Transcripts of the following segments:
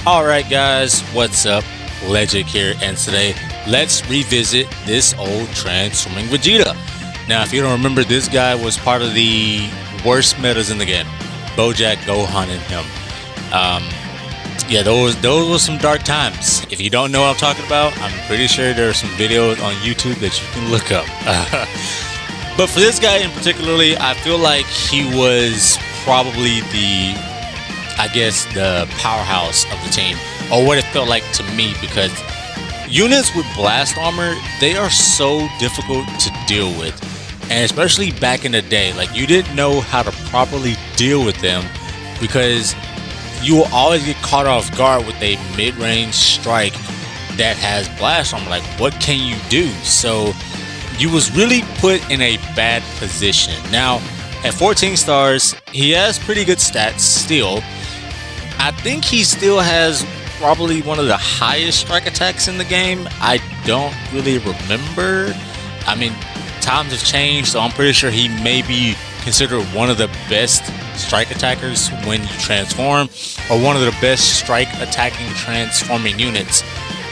Alright guys, what's up? Legic here, and today let's revisit this old transforming Vegeta. Now if you don't remember, this guy was part of the worst metas in the game. Bojack, Gohan, and him. Yeah, those were some dark times. If you don't know what I'm talking about, I'm pretty sure there are some videos on YouTube that you can look up. But for this guy in particularly, I feel like he was probably the powerhouse of the team, or what it felt like to me, because units with blast armor, they are so difficult to deal with, and especially back in the day, like, you didn't know how to properly deal with them because you will always get caught off guard with a mid-range strike that has blast armor. Like, what can you do? So you was really put in a bad position. Now at 14 stars, he has pretty good stats still. I think he still has probably one of the highest strike attacks in the game. I don't really remember. I mean, times have changed, so I'm pretty sure he may be considered one of the best strike attackers when you transform, or one of the best strike attacking transforming units.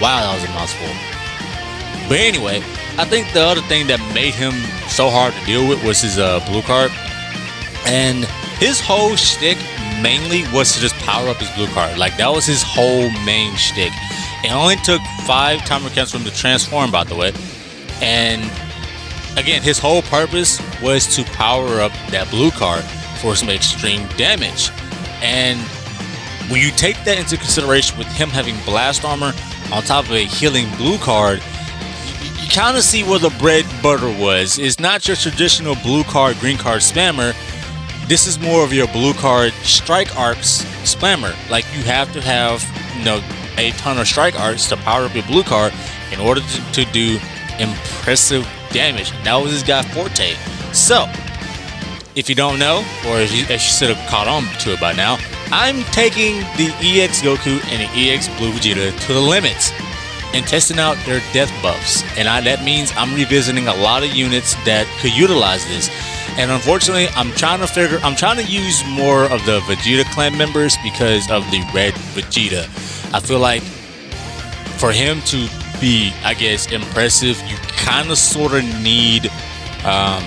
Wow, that was a mouthful. But anyway, I think the other thing that made him so hard to deal with was his blue card. And his whole shtick mainly was to just power up his blue card. Like, that was his whole main shtick. It only took 5 time mechanics for him to transform, by the way. And again, his whole purpose was to power up that blue card for some extreme damage. And when you take that into consideration with him having blast armor on top of a healing blue card, you kind of see where the bread and butter was. It's not your traditional blue card, green card spammer. This is more of your blue card strike arcs spammer. Like, you have to have, a ton of strike arcs to power up your blue card in order to do impressive damage. And that was this guy's forte. So, if you don't know, or if you should have caught on to it by now, I'm taking the EX Goku and the EX Blue Vegeta to the limits and testing out their death buffs. And that means I'm revisiting a lot of units that could utilize this. And unfortunately, I'm trying to use more of the Vegeta clan members because of the red Vegeta. I feel like for him to be, impressive, you kind of sort of need a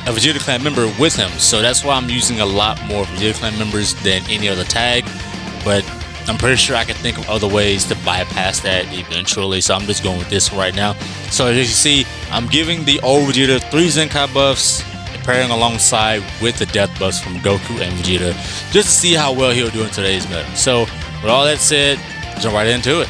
Vegeta clan member with him. So that's why I'm using a lot more Vegeta clan members than any other tag. But I'm pretty sure I can think of other ways to bypass that eventually, so I'm just going with this right now. So as you see, I'm giving the old Vegeta 3 Zenkai buffs, pairing alongside with the death buffs from Goku and Vegeta, just to see how well he'll do in today's meta. So with all that said, jump right into it.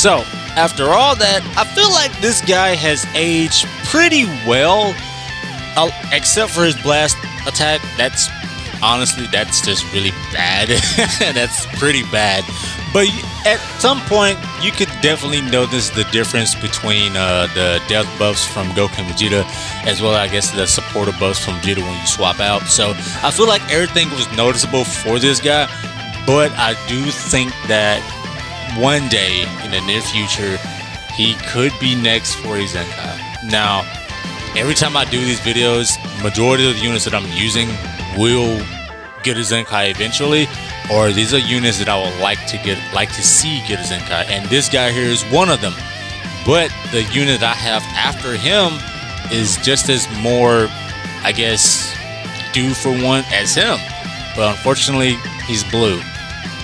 So, after all that, I feel like this guy has aged pretty well, except for his blast attack. That's just really bad. That's pretty bad. But at some point, you could definitely notice the difference between the death buffs from Goku and Vegeta, as well as, I guess, the supporter buffs from Vegeta when you swap out. So I feel like everything was noticeable for this guy, but I do think that one day in the near future, he could be next for a Zenkai. Now, every time I do these videos, majority of the units that I'm using will get a Zenkai eventually, or these are units that I would like to see get a Zenkai, and this guy here is one of them. But the unit I have after him is just as more, I guess, due for one as him. But unfortunately, he's blue.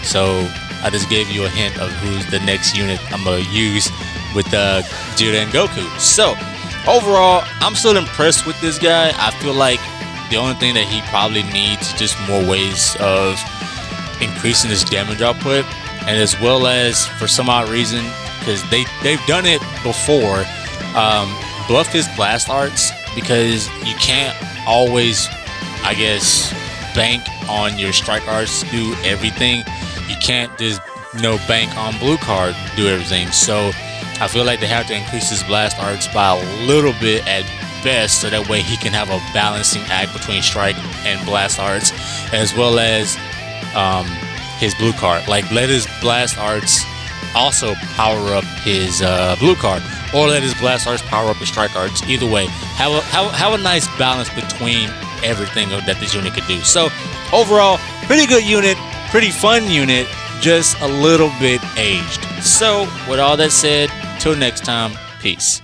So I just gave you a hint of who's the next unit I'm gonna use with Vegeta and Goku. So overall, I'm still impressed with this guy. I feel like the only thing that he probably needs is just more ways of increasing his damage output, and as well as, for some odd reason, because they've done it before, buff his blast arts, because you can't always, I guess, bank on your strike arts to do everything. You can't just bank on blue card to do everything. So I feel like they have to increase his blast arts by a little bit at best, so that way he can have a balancing act between strike and blast arts, as well as his blue card. Like, let his blast arts also power up his blue card, or let his blast arts power up his strike arts. Either way, have a nice balance between everything that this unit could do. So overall, pretty good unit, pretty fun unit, just a little bit aged. So with all that said, till next time, peace.